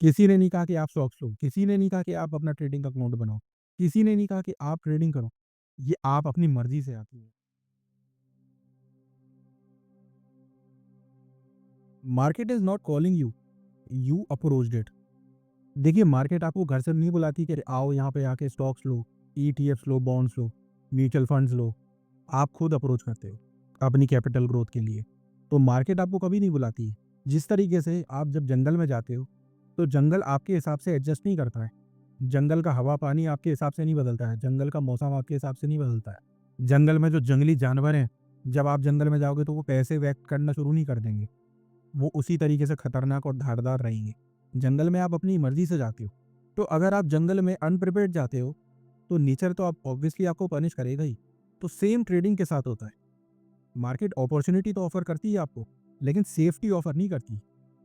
किसी ने नहीं कहा कि आप स्टॉक्स लो, किसी ने नहीं कहा कि आप अपना ट्रेडिंग अकाउंट बनाओ, किसी ने नहीं कहा कि आप ट्रेडिंग करो। ये आप अपनी मर्ज़ी से आती है। Market is not calling you, you approached it. देखिए मार्केट आपको घर से नहीं बुलाती कि आओ यहाँ पे आके स्टॉक्स लो, ईटीएफ्स लो, बॉन्ड्स लो, म्यूचुअल फंड्स लो। आप खुद अप्रोच करते हो अपनी कैपिटल ग्रोथ के लिए। तो मार्केट आपको कभी नहीं बुलाती है। जिस तरीके से आप जब जंगल में जाते हो, तो जंगल आपके हिसाब से एडजस्ट नहीं करता है। जंगल का हवा पानी आपके हिसाब से नहीं बदलता है, जंगल का मौसम आपके हिसाब से नहीं बदलता है। जंगल में जो जंगली जानवर हैं, जब आप जंगल में जाओगे तो वो पैसे व्यक्त करना शुरू नहीं कर देंगे। वो उसी तरीके से खतरनाक और धारदार रहेंगे। जंगल में आप अपनी मर्जी से जाते हो। तो अगर आप जंगल में अनप्रिपेयर्ड जाते हो, तो नेचर तो आप ऑब्वियसली आपको पनिश करेगा ही। तो सेम ट्रेडिंग के साथ होता है। मार्केट अपॉर्चुनिटी तो ऑफर करती है आपको, लेकिन सेफ्टी ऑफर नहीं करती।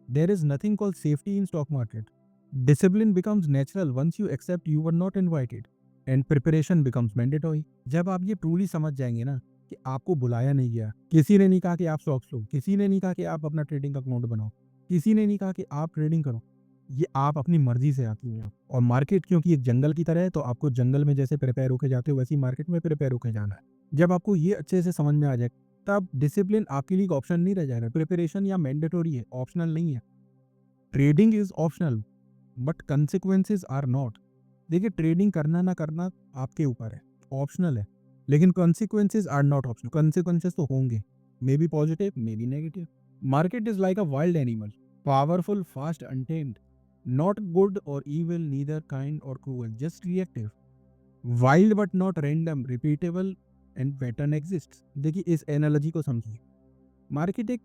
There is nothing called safety in stock market. Discipline becomes natural once you accept you were not invited and preparation becomes mandatory. जब आप ये ट्रूली समझ जाएंगे ना कि आपको बुलाया नहीं गया, किसी ने नहीं कहा कि आप स्टॉक्स लो, किसी ने नहीं कहा कि आप अपना ट्रेडिंग अकाउंट बनाओ, किसी ने नहीं कहा कि आप ट्रेडिंग करो। ये आप अपनी मर्जी से आती है। और मार्केट क्योंकि एक जंगल की तरह है, तो आपको जंगल में जैसे प्रिपेयर होकर जाते हो, वैसे ही मार्केट में प्रिपेयर होकर जाना है। जब आपको ये अच्छे से समझ में आ जाए, तब डिसिप्लिन आपके लिए एक ऑप्शन नहीं रह जाएगा। प्रिपरेशन या मैंडेटरी है, ऑप्शनल नहीं है। Trading is optional but consequences are not. देखिए ट्रेडिंग करना ना करना आपके ऊपर है, ऑप्शनल है, लेकिन consequences are not optional. Consequences तो होंगे, may be positive may be negative. Market is like a wild animal, powerful fast untamed, not good or evil, neither kind or cruel, just reactive, wild but not random, repeatable and pattern exists। देखिए इस analogy को समझिए। Market एक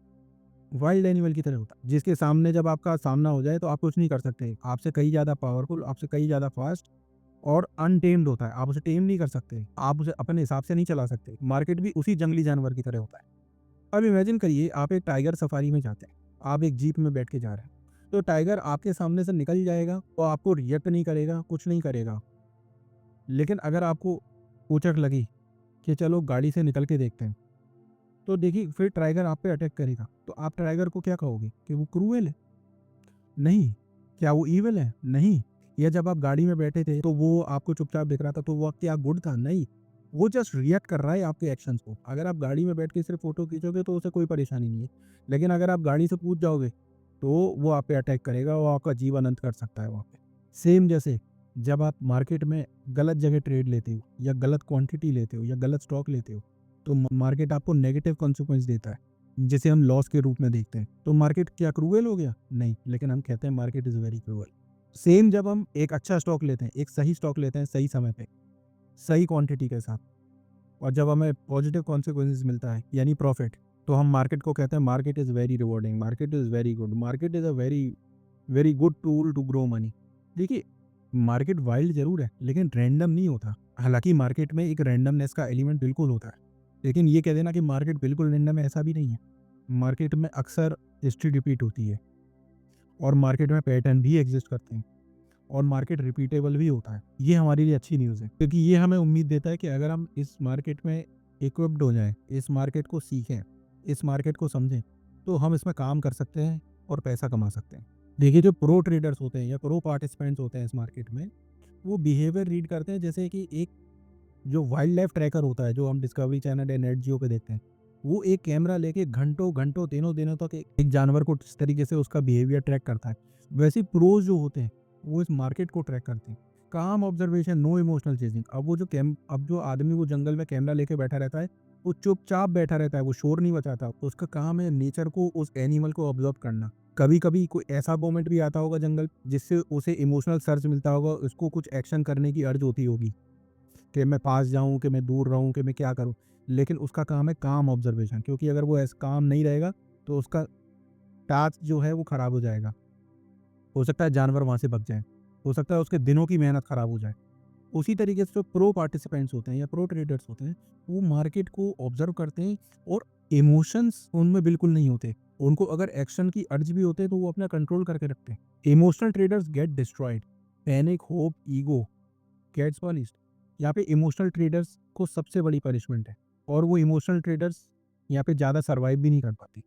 wild animal की तरह होता है, जिसके सामने जब आपका सामना हो जाए तो आप कुछ नहीं कर सकते। आपसे कहीं ज़्यादा पावरफुल, आपसे कहीं ज़्यादा फास्ट और अनटेम्ड होता है। आप उसे टेम नहीं कर सकते, आप उसे अपने हिसाब से नहीं चला सकते। मार्केट भी उसी जंगली जानवर की तरह होता है। अब इमेजिन करिए आप एक टाइगर सफारी में जाते हैं, आप एक जीप में बैठ के जा रहे हैं, तो टाइगर आपके सामने से निकल जाएगा, वो आपको रिएक्ट नहीं करेगा, कुछ नहीं करेगा। लेकिन अगर आपको उचक लगी कि चलो गाड़ी से निकल के देखते हैं, तो देखिए फिर टाइगर आप पे अटैक करेगा, तो आप टाइगर को क्या कहोगे कि वो क्रूएल है? नहीं। क्या वो ईविल है? नहीं। या जब आप गाड़ी में बैठे थे तो वो आपको चुपचाप दिख रहा था, तो वो क्या गुड था? नहीं। वो जस्ट रिएक्ट कर रहा है आपके एक्शंस को। अगर आप गाड़ी में बैठ के सिर्फ फोटो खींचोगे तो उसे कोई परेशानी नहीं है, लेकिन अगर आप गाड़ी से कूद जाओगे तो वो आप पे अटैक करेगा, वो आपका जीवन अंत कर सकता है वहाँ पे। सेम जैसे जब आप मार्केट में गलत जगह ट्रेड लेते हो या गलत क्वांटिटी लेते हो या गलत स्टॉक लेते हो, तो मार्केट आपको नेगेटिव कॉन्सिक्वेंस देता है, जिसे हम लॉस के रूप में देखते हैं। तो मार्केट क्या क्रूएल हो गया? नहीं, लेकिन हम कहते हैं market is very cruel. Same जब हम एक अच्छा स्टॉक लेते हैं, एक सही स्टॉक लेते हैं सही समय पे, सही क्वांटिटी के साथ, और जब हमें पॉजिटिव कॉन्सिक्वेंसेस मिलता है यानी प्रॉफिट, तो हम मार्केट को कहते हैं market is very rewarding, market is very good, market is a very very good tool to grow money. देखिए मार्केट वाइल्ड ज़रूर है, लेकिन रैंडम नहीं होता। हालाँकि मार्केट में एक रैंडमनेस का एलिमेंट बिल्कुल होता है, लेकिन ये कह देना कि मार्केट बिल्कुल रैंडम है, ऐसा भी नहीं है। मार्केट में अक्सर हिस्ट्री रिपीट होती है, और मार्केट में पैटर्न भी एग्जिस्ट करते हैं, और मार्केट रिपीटेबल भी होता है। ये हमारे लिए अच्छी न्यूज़ है, क्योंकि ये हमें उम्मीद देता है कि अगर हम इस मार्केट में इक्विप्ड हो जाएँ, इस मार्केट को सीखें, इस मार्केट को समझें, तो हम इसमें काम कर सकते हैं और पैसा कमा सकते हैं। देखिए जो प्रो ट्रेडर्स होते हैं या प्रो पार्टिसिपेंट्स होते हैं इस मार्केट में, वो बिहेवियर रीड करते हैं जैसे कि एक जो वाइल्ड लाइफ ट्रैकर होता है, जो हम डिस्कवरी चैनल या नेट जियो पे देखते हैं, वो एक कैमरा लेके घंटों घंटों दिनों दिनों तक एक जानवर को इस तरीके से उसका बिहेवियर ट्रैक करता है। वैसे प्रोज जो होते हैं वो इस मार्केट को ट्रैक करते हैं। काम ऑब्जर्वेशन, नो इमोशनल चेजिंग। अब जो आदमी वो जंगल में कैमरा लेके बैठा रहता है, वो चुपचाप बैठा रहता है, वो शोर नहीं मचाता। उसका काम है नेचर को, उस एनिमल को ऑब्जर्व करना। कभी कभी कोई ऐसा मोमेंट भी आता होगा जंगल जिससे उसे इमोशनल सर्च मिलता होगा, उसको कुछ एक्शन करने की अर्ज होती होगी कि मैं पास जाऊँ, कि मैं दूर रहूँ, कि मैं क्या करूँ। लेकिन उसका काम है काम ऑब्जर्वेशन, क्योंकि अगर वो ऐसा काम नहीं रहेगा तो उसका टास्क जो है वो खराब हो जाएगा। हो सकता है जानवर वहाँ से भग जाएँ, हो सकता है उसके दिनों की मेहनत खराब हो जाए। उसी तरीके से जो प्रो पार्टिसिपेंट्स होते हैं या प्रो ट्रेडर्स होते हैं, वो मार्केट को ऑब्जर्व करते हैं, और इमोशंस उनमें बिल्कुल नहीं होते। उनको अगर एक्शन की अर्ज भी होते हैं तो वो अपना कंट्रोल करके रखते हैं। Emotional traders get destroyed, panic, hope, ego gets punished. यहाँ पे इमोशनल ट्रेडर्स को सबसे बड़ी पनिशमेंट है, और वो इमोशनल ट्रेडर्स यहाँ पे ज़्यादा सर्वाइव भी नहीं कर पाते।